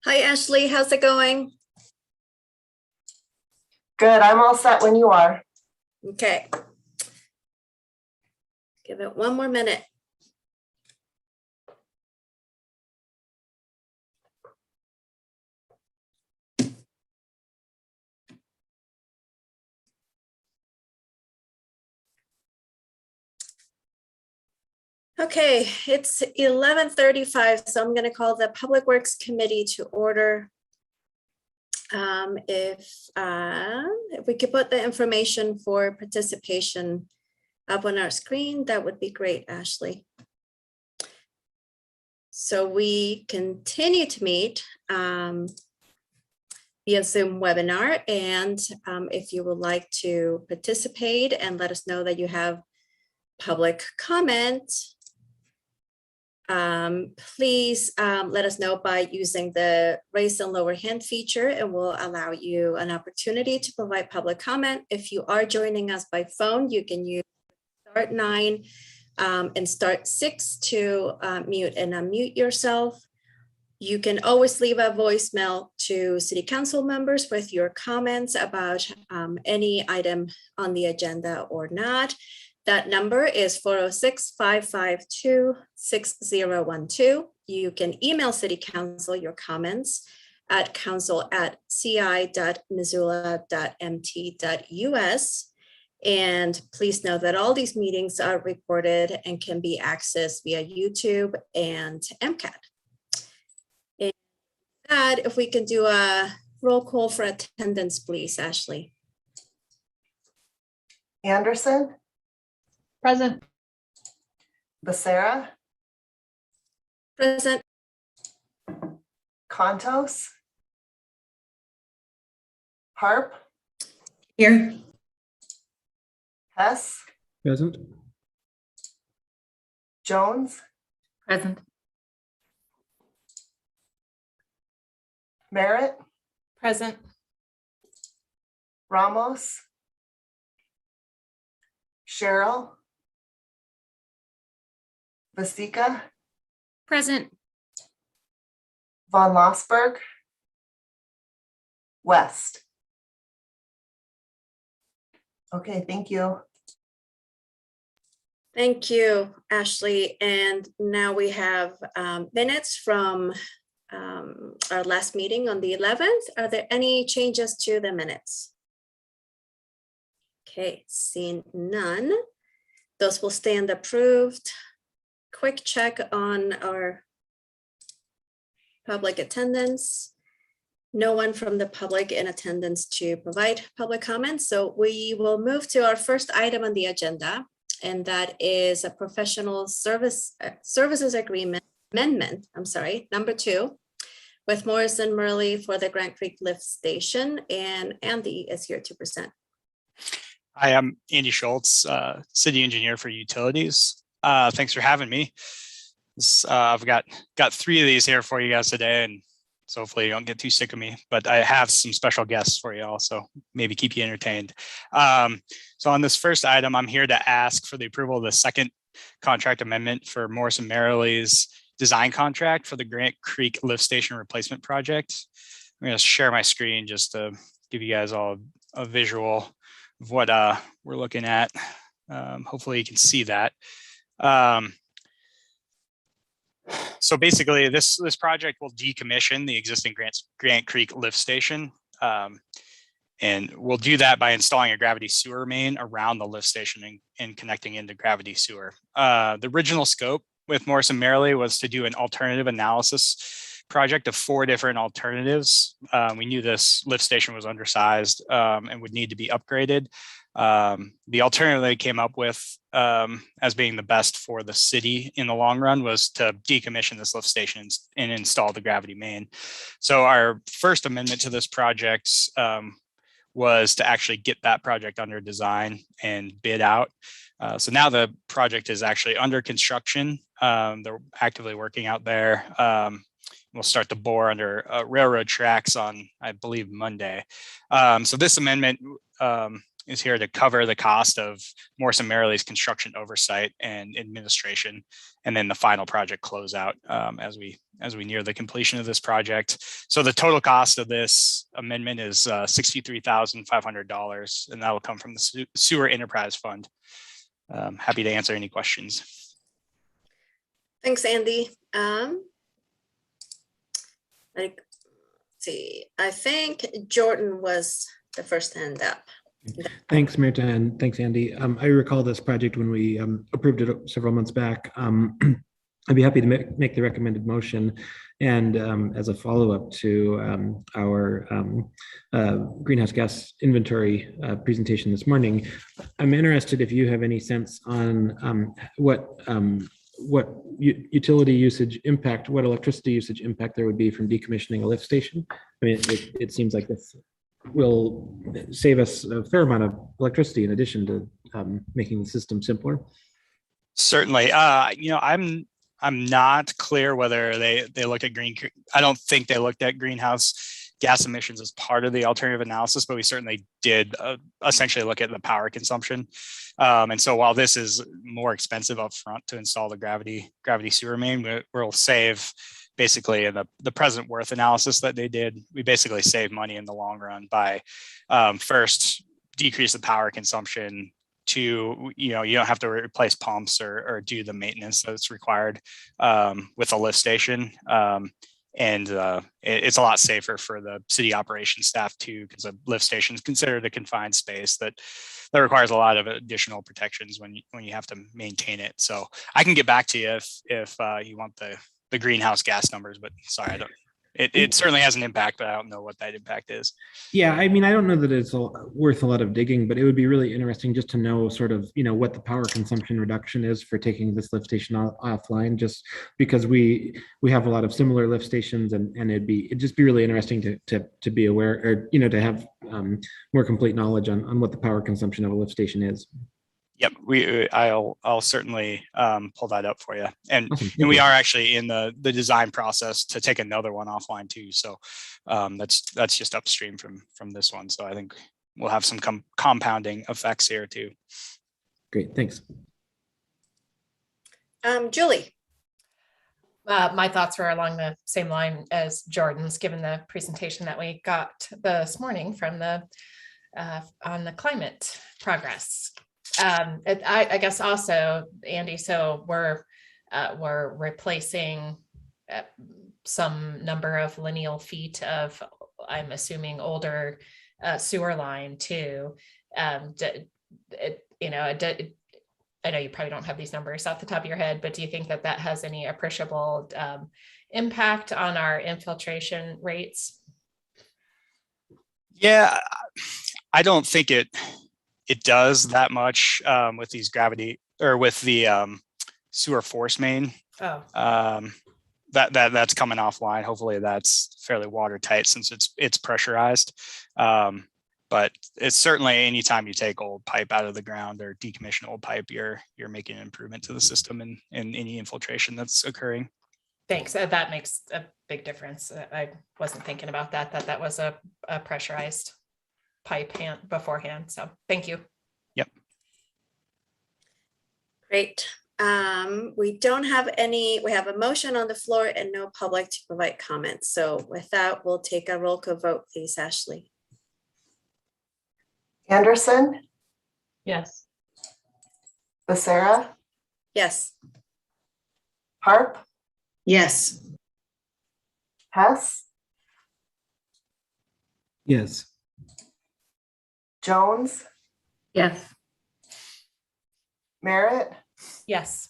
Hi, Ashley. How's it going? Good, I'm all set when you are. Okay. Give it one more minute. Okay, it's 11:35, so I'm going to call the Public Works Committee to order. If we could put the information for participation up on our screen, that would be great, Ashley. So we continue to meet via Zoom webinar, and if you would like to participate and let us know that you have public comment, please let us know by using the raise and lower hand feature, and we'll allow you an opportunity to provide public comment. If you are joining us by phone, you can use star 9 and star 6 to mute and unmute yourself. You can always leave a voicemail to City Council members with your comments about any item on the agenda or not. That number is 406-552-6012. You can email City Council your comments at council@ci.missoula.mt.us. And please know that all these meetings are recorded and can be accessed via YouTube and MCAT. And that, if we can do a roll call for attendance, please, Ashley. Anderson, Present. Becerra, Present. Contos, Harp, Here. Hess, Present. Jones, Present. Merritt, Present. Ramos, Cheryl, Vasika, Present. Von Lossberg, West. Okay, thank you. Thank you, Ashley. And now we have minutes from our last meeting on the 11th. Are there any changes to the minutes? Okay, seeing none. Those will stand approved. Quick check on our public attendance. No one from the public in attendance to provide public comments. So we will move to our first item on the agenda, and that is a professional services agreement amendment, number 2, with Morrison Murley for the Grant Creek Lift Station, and Andy is here to present. Hi, I'm Andy Schultz, city engineer for utilities. Thanks for having me. I've got 3 of these here for you guys today, and so hopefully you don't get too sick of me, but I have some special guests for you also, maybe keep you entertained. So on this first item, I'm here to ask for the approval of the second contract amendment for Morrison Merrill's design contract for the Grant Creek Lift Station replacement project. I'm going to share my screen just to give you guys all a visual of what we're looking at. Hopefully you can see that. So basically this project will decommission the existing Grant Creek Lift Station. And we'll do that by installing a gravity sewer main around the lift station and connecting into gravity sewer. The original scope with Morrison Merrily was to do an alternative analysis project of 4 different alternatives. We knew this lift station was undersized and would need to be upgraded. The alternative they came up with as being the best for the city in the long run was to decommission this lift station and install the gravity main. So our first amendment to this project was to actually get that project under design and bid out. So now the project is actually under construction. They're actively working out there. We'll start to bore under railroad tracks on, I believe, Monday. So this amendment is here to cover the cost of Morrison Merrill's construction oversight and administration, and then the final project closeout as we near the completion of this project. So the total cost of this amendment is $63,500, and that will come from the Sewer Enterprise Fund. Happy to answer any questions. Thanks, Andy. Let's see, I think Jordan was the first hand up. Thanks, Mirta, and thanks, Andy. I recall this project when we approved it several months back. I'd be happy to make the recommended motion. And as a follow-up to our greenhouse gas inventory presentation this morning, I'm interested if you have any sense on what utility usage impact, what electricity usage impact there would be from decommissioning a lift station. I mean, it seems like this will save us a fair amount of electricity in addition to making the system simpler. Certainly. I'm not clear whether they looked at I don't think they looked at greenhouse gas emissions as part of the alternative analysis, but we certainly did essentially look at the power consumption. And so while this is more expensive up front to install the gravity sewer main, we'll save basically in the present worth analysis that they did. We basically save money in the long run by first decrease the power consumption. To, you don't have to replace pumps or do the maintenance that's required with a lift station. And it's a lot safer for the city operations staff too, because a lift station is considered a confined space that requires a lot of additional protections when you have to maintain it. So I can get back to you if you want the greenhouse gas numbers, but sorry, I don't. It certainly has an impact, but I don't know what that impact is. Yeah, I mean, I don't know that it's worth a lot of digging, but it would be really interesting just to know sort of, what the power consumption reduction is for taking this lift station offline, just because we have a lot of similar lift stations, and it'd just be really interesting to be aware, or, to have more complete knowledge on what the power consumption of a lift station is. Yep, I'll certainly pull that up for you, and Awesome. we are actually in the design process to take another one offline too. So that's just upstream from this one. So I think we'll have some compounding effects here too. Great, thanks. Julie. My thoughts were along the same line as Jordan's, given the presentation that we got this morning from on the climate progress. I guess also, Andy, so we're replacing some number of lineal feet of, I'm assuming, older sewer line too. I know you probably don't have these numbers off the top of your head, but do you think that has any appreciable impact on our infiltration rates? Yeah, I don't think it does that much with these gravity or with the sewer force main. That's coming offline. Hopefully that's fairly watertight since it's pressurized. But it's certainly anytime you take old pipe out of the ground or decommission old pipe, you're making an improvement to the system and any infiltration that's occurring. Thanks. That makes a big difference. I wasn't thinking about that was a pressurized pipe beforehand. So thank you. Yep. Great. We don't have we have a motion on the floor and no public to provide comments. So with that, we'll take a roll call vote, please, Ashley. Anderson, Yes. Becerra, Yes. Harp, Yes. Hess, Yes. Jones, Yes. Merritt, Yes.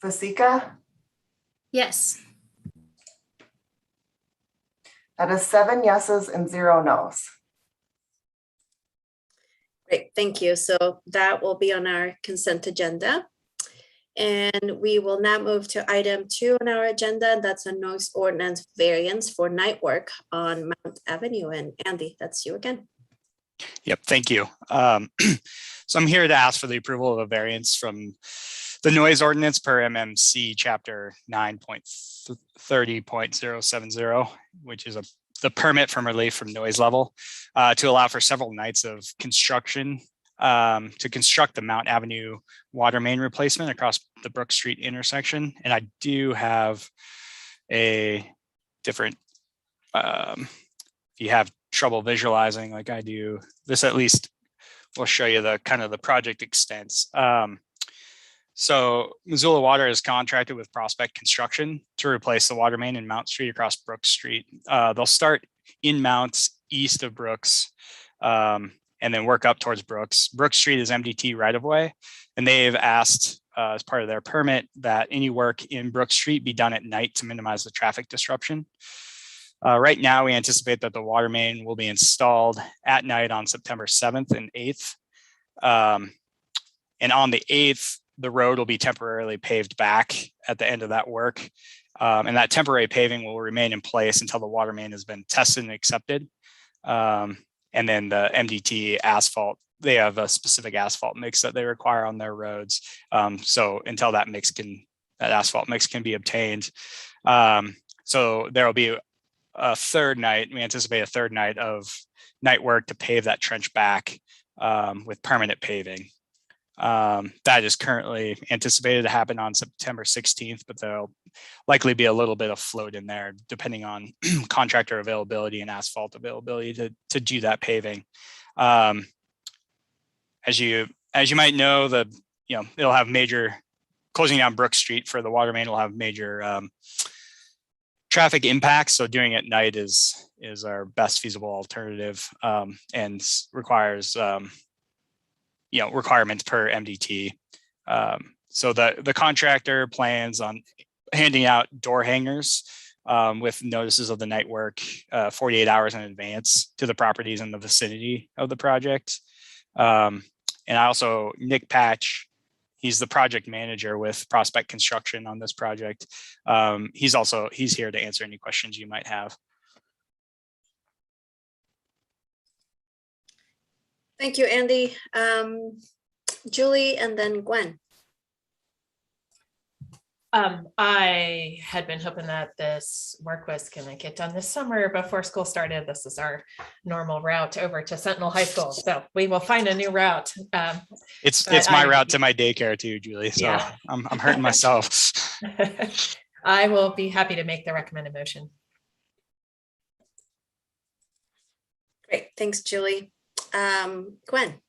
Vasika. Yes. That is 7 yeses and 0 nos. Great, thank you. So that will be on our consent agenda. And we will now move to item 2 on our agenda. That's a noise ordinance variance for night work on Mount Avenue. And Andy, that's you again. Yep, thank you. So I'm here to ask for the approval of a variance from the noise ordinance per MMC chapter 9.30.070, which is the permit from relief from noise level to allow for several nights of construction to construct the Mount Avenue water main replacement across the Brook Street intersection. And I do have a different, if you have trouble visualizing like I do, this at least will show you the kind of the project extents. So Missoula Water is contracted with Prospect Construction to replace the water main in Mount Street across Brooks Street. They'll start in Mounts east of Brooks and then work up towards Brooks. Brooks Street is MDT right of way, and they've asked as part of their permit that any work in Brooks Street be done at night to minimize the traffic disruption. Right now, we anticipate that the water main will be installed at night on September 7th and 8th. And on the 8th, the road will be temporarily paved back at the end of that work. And that temporary paving will remain in place until the water main has been tested and accepted. And then the MDT asphalt, they have a specific asphalt mix that they require on their roads. So until that asphalt mix can be obtained. So there will be a third night, we anticipate a third night of night work to pave that trench back with permanent paving. That is currently anticipated to happen on September 16th, but there'll likely be a little bit of float in there depending on contractor availability and asphalt availability to do that paving. As you might know, it'll have major closing down Brook Street for the water main will have major traffic impacts. So doing it at night is our best feasible alternative and requires requirements per MDT. So the contractor plans on handing out door hangers with notices of the night work 48 hours in advance to the properties in the vicinity of the project. And Nick Patch, he's the project manager with Prospect Construction on this project. He's here to answer any questions you might have. Thank you, Andy. Julie and then Gwen. I had been hoping that this work was going to get done this summer before school started. This is our normal route over to Sentinel High School. So we will find a new route. It's my route to my daycare too, Julie. So yeah. I'm hurting myself. I will be happy to make the recommended motion. Great, thanks, Julie. Gwen.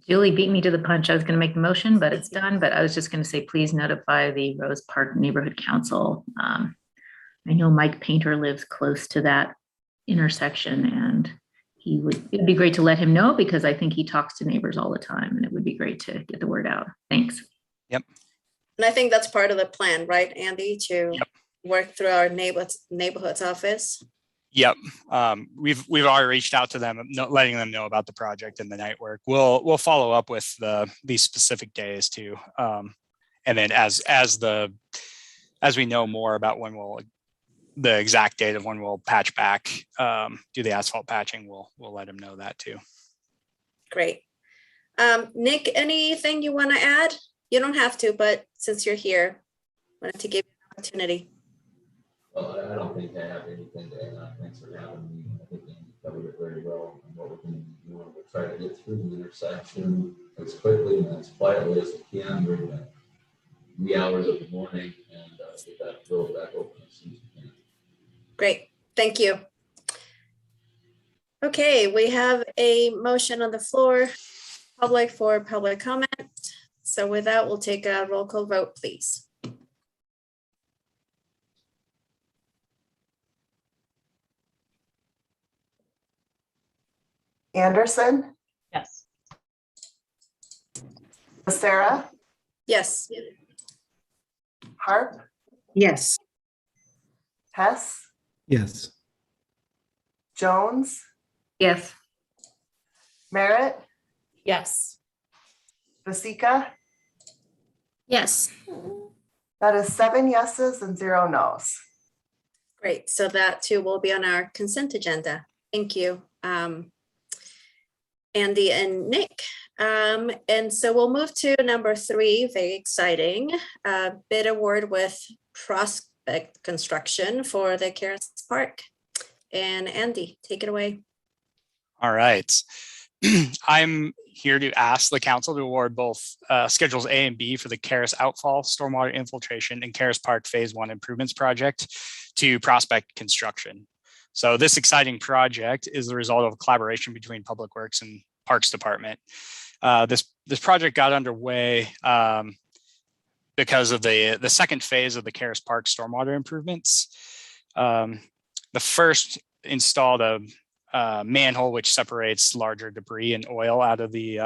Julie beat me to the punch. I was going to make the motion, but it's done. But I was just going to say, please notify the Rose Park Neighborhood Council. I know Mike Painter lives close to that intersection, and it'd be great to let him know because I think he talks to neighbors all the time, and it would be great to get the word out. Thanks. Yep. And I think that's part of the plan, right, Andy, to work through our neighborhood's office. Yep. We've already reached out to them, letting them know about the project and the night work. We'll follow up with these specific days too. And then as we know more about the exact date of when we'll patch back, do the asphalt patching, we'll let them know that too. Great. Nick, anything you want to add? You don't have to, but since you're here, I wanted to give you an opportunity. Well, I don't think I have anything to add. Thanks for having me. I think Andy covered it very well. And what we're going to be doing, we'll try to get through the intersection as quickly and as quietly as we can during the wee hours of the morning and get that road back open as soon as we can. Great. Thank you. Okay, we have a motion on the floor, for public comment. So with that, we'll take a roll call vote, please. Anderson, Yes. Sarah, Yes. Harp, Yes. Hess, Yes. Jones, Yes. Merritt, Yes. Vasika. Yes. That is 7 yeses and 0 nos. Great. So that too will be on our consent agenda. Thank you, Andy and Nick. And so we'll move to number 3, very exciting, bid award with Prospect Construction for the Carrots Park And Andy, take it away. All right. I'm here to ask the council to award both schedules A and B for the Caris Outfall Stormwater Infiltration and Caris Park Phase 1 Improvements Project to Prospect Construction. So this exciting project is the result of a collaboration between Public Works and Parks Department. This project got underway because of the second phase of the Caris Park stormwater improvements. The first installed a manhole which separates larger debris and oil out of the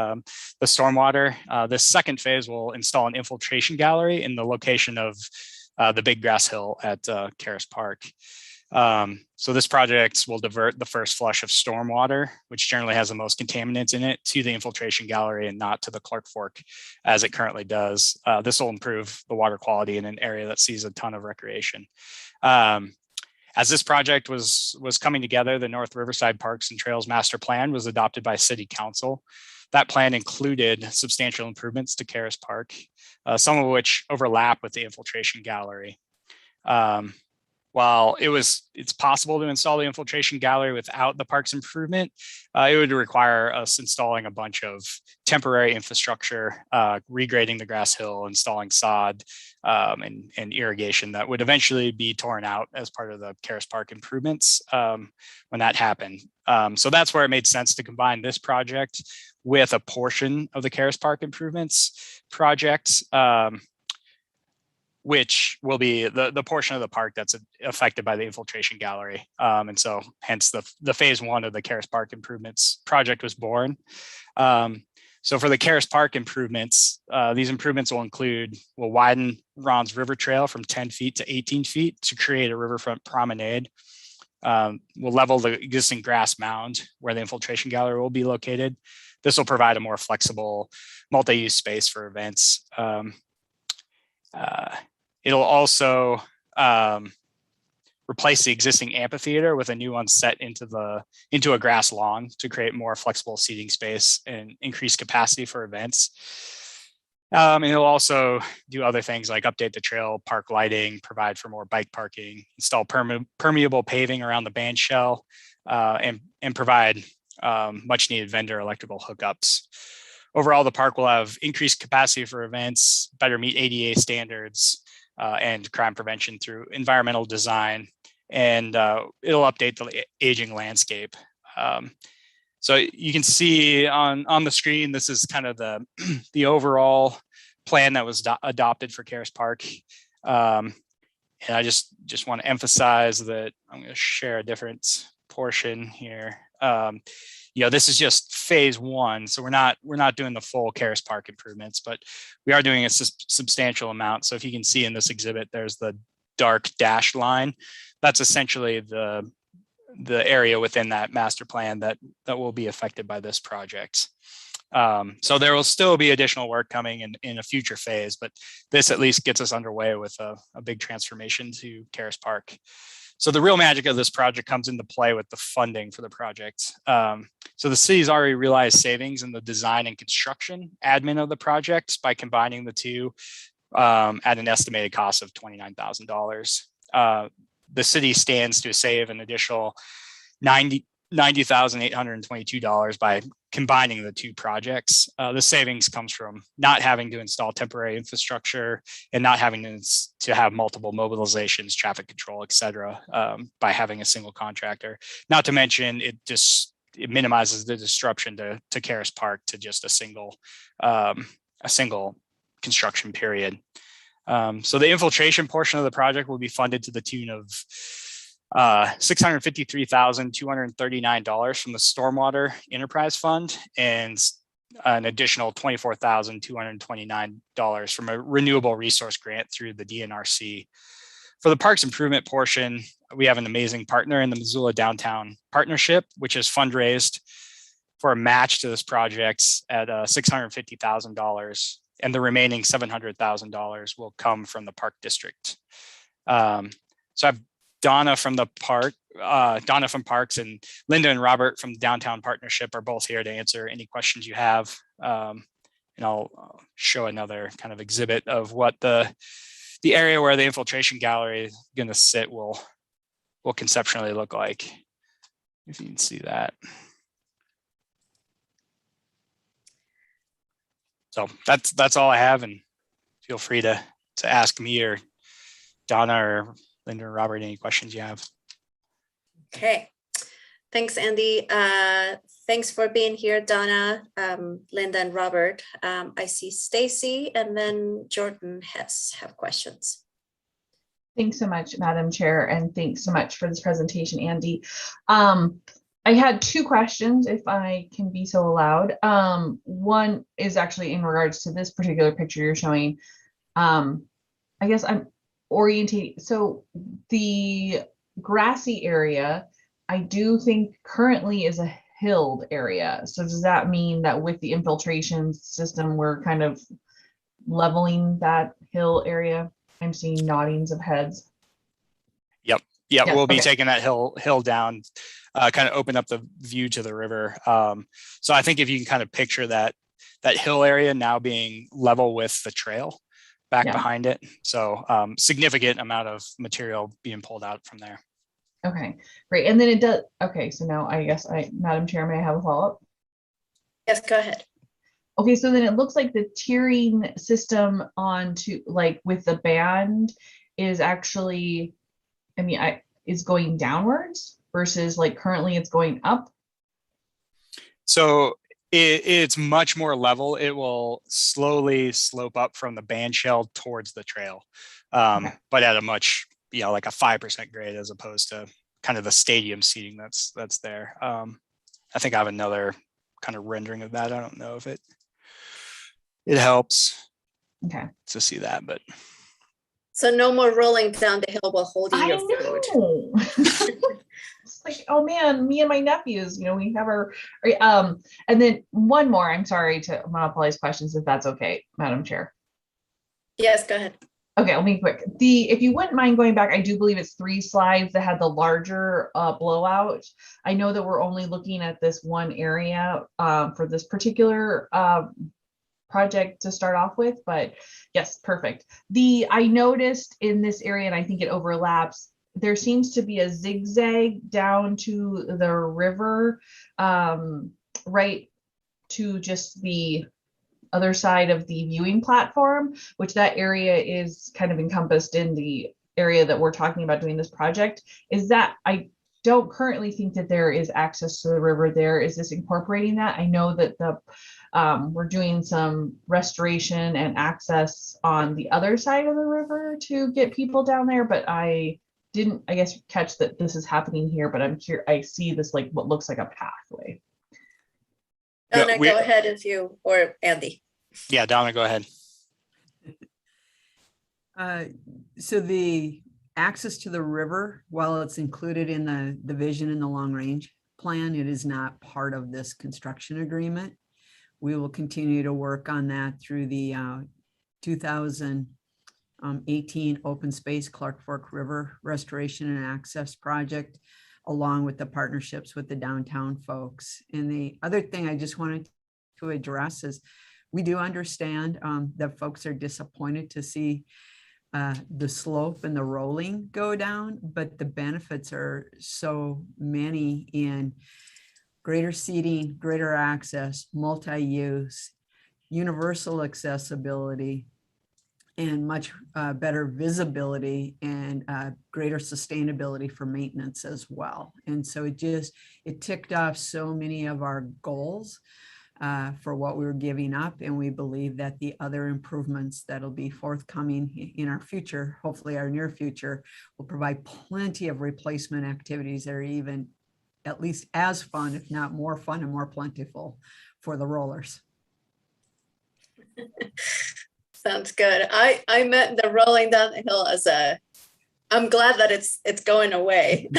stormwater. The second phase will install an infiltration gallery in the location of the big grass hill at Caris Park. So this project will divert the first flush of stormwater, which generally has the most contaminants in it, to the infiltration gallery and not to the Clark Fork as it currently does. This will improve the water quality in an area that sees a ton of recreation. As this project was coming together, the North Riverside Parks and Trails Master Plan was adopted by City Council. That plan included substantial improvements to Caris Park, some of which overlap with the infiltration gallery. While it's possible to install the infiltration gallery without the park's improvement, it would require us installing a bunch of temporary infrastructure, regrading the grass hill, installing sod, and irrigation that would eventually be torn out as part of the Caris Park improvements when that happened. So that's where it made sense to combine this project with a portion of the Caris Park improvements project, which will be the portion of the park that's affected by the infiltration gallery. And so hence the phase 1 of the Caris Park improvements project was born. So for the Caris Park improvements, these improvements will widen Ron's River Trail from 10 feet to 18 feet to create a riverfront promenade. We'll level the existing grass mound where the infiltration gallery will be located. This will provide a more flexible multi-use space for events. It'll also replace the existing amphitheater with a new one set into a grass lawn to create more flexible seating space and increase capacity for events. And it'll also do other things like update the trail, park lighting, provide for more bike parking, install permeable paving around the band shell, and provide much needed vendor electrical hookups. Overall, the park will have increased capacity for events, better meet ADA standards, and crime prevention through environmental design, and it'll update the aging landscape. So you can see on the screen, this is kind of the overall plan that was adopted for Caris Park. And I just want to emphasize that I'm going to share a different portion here. This is just phase 1, so we're not doing the full Caris Park improvements, but we are doing a substantial amount. So if you can see in this exhibit, there's the dark dashed line. That's essentially the area within that master plan that will be affected by this project. So there will still be additional work coming in a future phase, but this at least gets us underway with a big transformation to Caris Park. So the real magic of this project comes into play with the funding for the project. So the city's already realized savings in the design and construction admin of the project by combining the two at an estimated cost of $29,000. The city stands to save an additional $90,822 by combining the two projects. The savings comes from not having to install temporary infrastructure and not having to have multiple mobilizations, traffic control, et cetera, by having a single contractor. Not to mention, it minimizes the disruption to Caris Park to just a single construction period. So the infiltration portion of the project will be funded to the tune of $653,239 from the Stormwater Enterprise Fund and an additional $24,229 from a renewable resource grant through the DNRC. For the parks improvement portion, we have an amazing partner in the Missoula Downtown Partnership, which has fundraised for a match to this project at $650,000, and the remaining $700,000 will come from the Park District. So I've Donna from Parks, and Linda and Robert from the Downtown Partnership are both here to answer any questions you have. And I'll show another kind of exhibit of what the area where the infiltration gallery is going to sit will conceptually look like. if you can see that. So that's all I have, and feel free to ask me or Donna or Linda or Robert any questions you have. Okay, thanks, Andy. Thanks for being here, Donna, Linda, and Robert. I see Stacy and then Jordan Hess have questions. Thanks so much, Madam Chair, and thanks so much for this presentation, Andy. I had two questions, if I can be so allowed. One is actually in regards to this particular picture you're showing. I guess I'm orientating. So the grassy area, I do think currently is a hilled area. So does that mean that with the infiltration system, we're kind of leveling that hill area? I'm seeing noddings of heads. Yeah, Yeah, we'll be okay. taking that hill down, kind of open up the view to the river. So I think if you can kind of picture that hill area now being level with the trail back Yeah. behind it. So significant amount of material being pulled out from there. Okay, great. And then it does, okay, so now I guess Madam Chair, may I have a follow-up? Yes, go ahead. Okay, so then it looks like the tiering system onto, like with the band is actually, I mean, is going downwards versus like currently it's going up. So it's much more level. It will slowly slope up from the band shell towards the trail, Okay. but at a much, like a 5% grade as opposed to kind of the stadium seating that's there. I think I have another kind of rendering of that. I don't know if it helps Okay. to see that, but So no more rolling down the hill while holding I your food. know. It's like, oh man, me and my nephews, we have our, and then one more, I'm sorry to monopolize questions if that's okay, Madam Chair. Yes, go ahead. Okay, I'll be quick. If you wouldn't mind going back, I do believe it's 3 slides that had the larger blowout. I know that we're only looking at this one area for this particular project to start off with, but yes, perfect. I noticed in this area, and I think it overlaps, there seems to be a zigzag down to the river, right to just the other side of the viewing platform, which that area is kind of encompassed in the area that we're talking about doing this project. Is that, I don't currently think that there is access to the river there. Is this incorporating that? I know that we're doing some restoration and access on the other side of the river to get people down there, but I didn't, I guess, catch that this is happening here, but I'm here, I see this like what looks like a pathway. Donna, go ahead or Andy. Yeah, Donna, go ahead. So the access to the river, while it's included in the vision in the long range plan, it is not part of this construction agreement. We will continue to work on that through the 2018 Open Space Clark Fork River Restoration and Access Project, along with the partnerships with the downtown folks. And the other thing I just wanted to address is we do understand that folks are disappointed to see the slope and the rolling go down, but the benefits are so many in greater seating, greater access, multi-use, universal accessibility, and much better visibility and greater sustainability for maintenance as well. And so it ticked off so many of our goals for what we were giving up. And we believe that the other improvements that'll be forthcoming in our future, hopefully our near future, will provide plenty of replacement activities that are even at least as fun, if not more fun and more plentiful for the rollers. Sounds good. I meant the rolling down the hill as I'm glad that it's going away.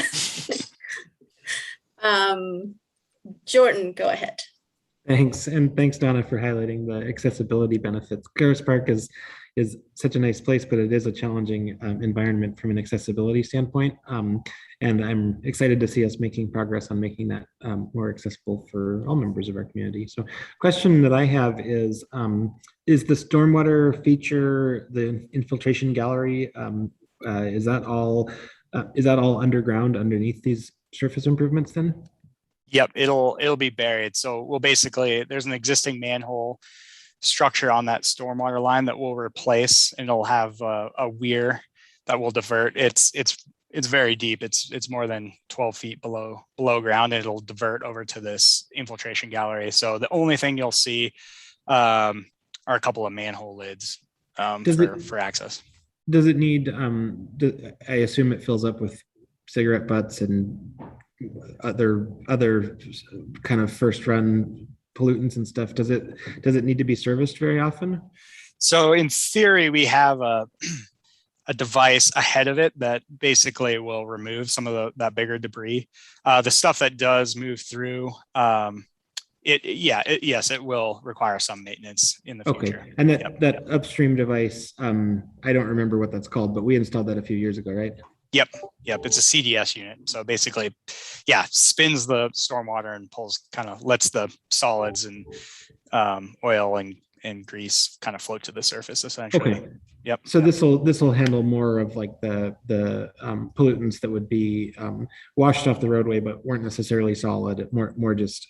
Jordan, go ahead. Thanks. And thanks, Donna, for highlighting the accessibility benefits. Garris Park is such a nice place, but it is a challenging environment from an accessibility standpoint. And I'm excited to see us making progress on making that more accessible for all members of our community. So question that I have is the stormwater feature, the infiltration gallery, is that all underground underneath these surface improvements then? Yep, it'll be buried. So we'll basically, there's an existing manhole structure on that stormwater line that we'll replace, and it'll have a weir that will divert. It's very deep. It's more than 12 feet below ground, and it'll divert over to this infiltration gallery. So the only thing you'll see are a couple of manhole lids for access. Does it need, I assume it fills up with cigarette butts and other kind of first run pollutants and stuff. Does it need to be serviced very often? So in theory, we have a device ahead of it that basically will remove some of that bigger debris. The stuff that does move through, it will require some maintenance in the future. Okay, and that upstream device, I don't remember what that's called, but we installed that a few years ago, right? Yep. It's a CDS unit. So basically, spins the stormwater and lets the solids and oil and grease kind of float to the surface essentially. Okay. Yep. So this will handle more of like the pollutants that would be washed off the roadway but weren't necessarily solid. More just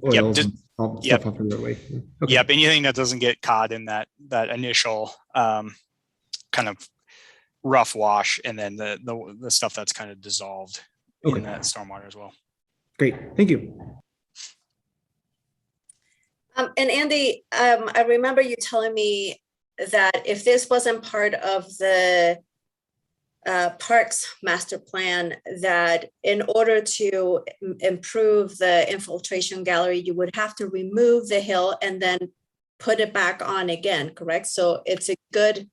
oils and stuff off the roadway. Okay. Yep. Anything that doesn't get caught in that initial kind of rough wash, and then the stuff that's kind of dissolved in that stormwater as well. Great, thank you. And Andy, I remember you telling me that if this wasn't part of the parks master plan, that in order to improve the infiltration gallery, you would have to remove the hill and then put it back on again, correct? So it's a good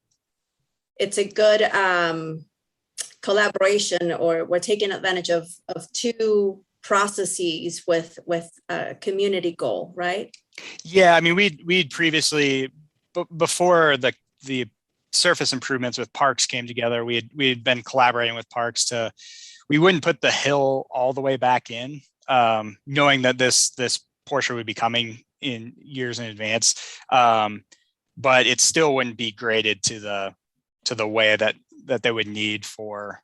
collaboration, or we're taking advantage of two processes with a community goal, right? Yeah, I mean, we'd previously, before the surface improvements with parks came together, we'd been collaborating with parks we wouldn't put the hill all the way back in, knowing that this portion would be coming in years in advance, but it still wouldn't be graded to the way that they would need for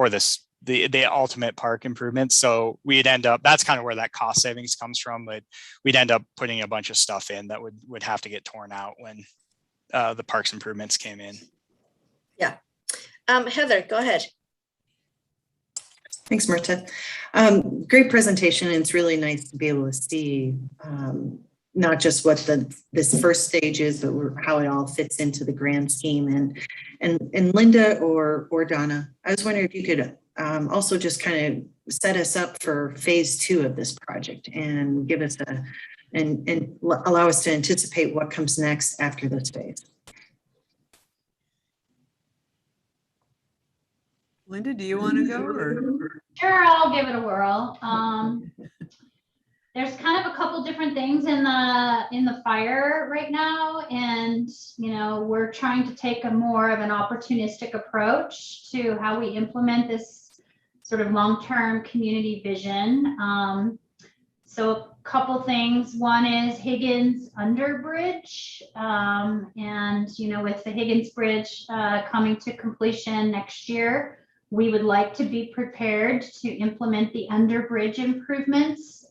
this the ultimate park improvements. So we'd end up, that's kind of where that cost savings comes from, but we'd end up putting a bunch of stuff in that would have to get torn out when the parks improvements came in. Yeah. Heather, go ahead. Thanks, Marta. Great presentation. And it's really nice to be able to see not just what this first stage is, but how it all fits into the grand scheme. And Linda or Donna, I was wondering if you could also just kind of set us up for phase 2 of this project and give us and allow us to anticipate what comes next after this phase. Linda, do you want to go? Or? Sure, I'll give it a whirl. There's kind of a couple different things in the fire right now, and we're trying to take a more of an opportunistic approach to how we implement this sort of long-term community vision. So a couple things. One is Higgins Underbridge, and with the Higgins Bridge coming to completion next year, we would like to be prepared to implement the underbridge improvements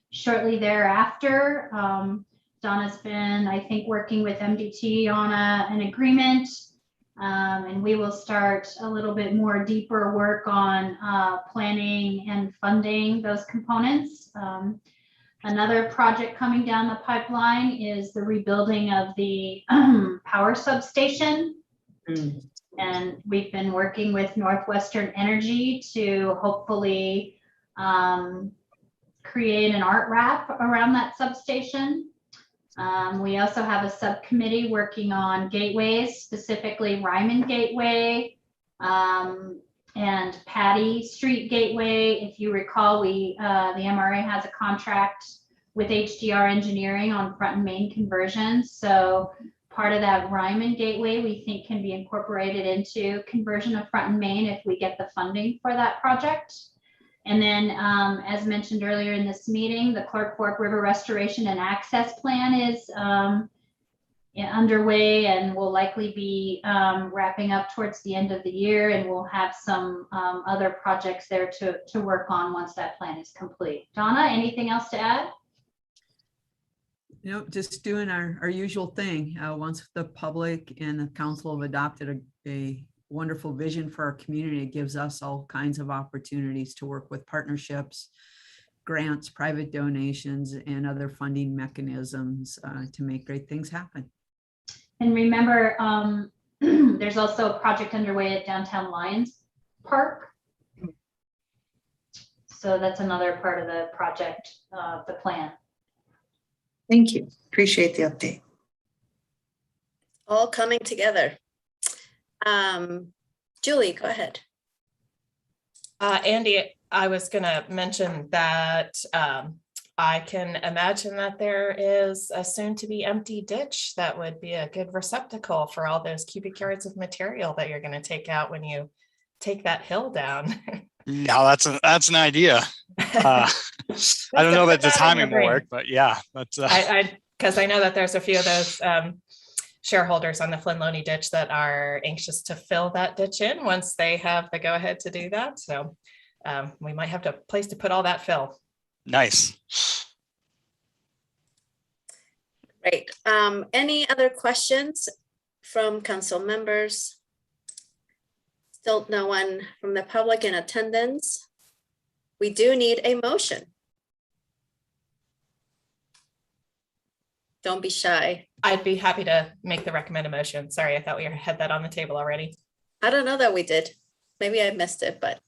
shortly thereafter. Donna's been, I think, working with MDT on an agreement, and we will start a little bit more deeper work on planning and funding those components. Another project coming down the pipeline is the rebuilding of the power substation. And we've been working with Northwestern Energy to hopefully create an art wrap around that substation. We also have a subcommittee working on gateways, specifically Ryman Gateway and Patty Street Gateway. If you recall, the MRA has a contract with HDR Engineering on front and main conversions. So part of that Ryman Gateway we think can be incorporated into conversion of front and main if we get the funding for that project. And then, as mentioned earlier in this meeting, the Clark Fork River Restoration and Access Plan underway and will likely be wrapping up towards the end of the year, and we'll have some other projects there to work on once that plan is complete. Donna, anything else to add? Just doing our usual thing. Once the public and the council have adopted a wonderful vision for our community, it gives us all kinds of opportunities to work with partnerships, grants, private donations, and other funding mechanisms to make great things happen. And remember, there's also a project underway at Downtown Lions Park. So that's another part of the project, the plan. Thank you. Appreciate the update. All coming together. Julie, go ahead. Andy, I was going to mention that I can imagine that there is a soon to be empty ditch that would be a good receptacle for all those cubic yards of material that you're going to take out when you take that hill down. Yeah, that's an idea. I don't know that the timing will work, but yeah, that's because I know that there's a few of those shareholders on the Flin Loney ditch that are anxious to fill that ditch in once they have the go ahead to do that. So we might have a place to put all that fill. nice. Great. Any other questions from council members? Still no one from the public in attendance. We do need a motion. Don't be shy. I'd be happy to make the recommended motion. Sorry, I thought we had that on the table already. I don't know that we did. Maybe I missed it, but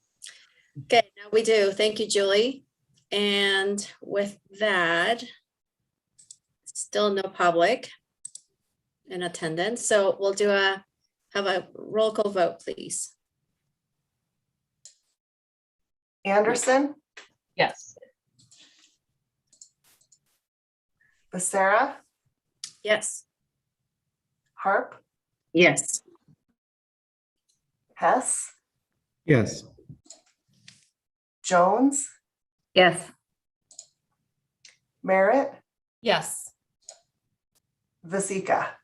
okay, now we do. Thank you, Julie. And with that, still no public in attendance. So we'll have a roll call vote, please. Anderson, Yes. Becerra, Yes. Harp, Yes. Hess, Yes. Jones, Yes. Merritt, Yes. Vasika.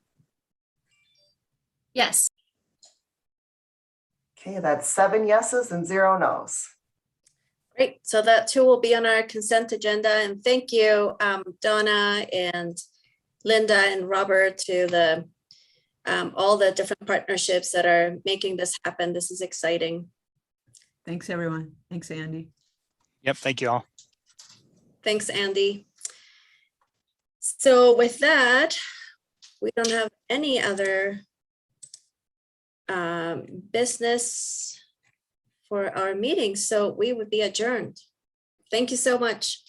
Yes. Okay, that's 7 yeses and 0 nos. Great. So that too will be on our consent agenda. And thank you, Donna and Linda and Robert, to the all the different partnerships that are making this happen. This is exciting. Thanks, everyone. Thanks, Andy. Yep, thank you all. Thanks, Andy. So with that, we don't have any other business for our meeting, so we would be adjourned. Thank you so much.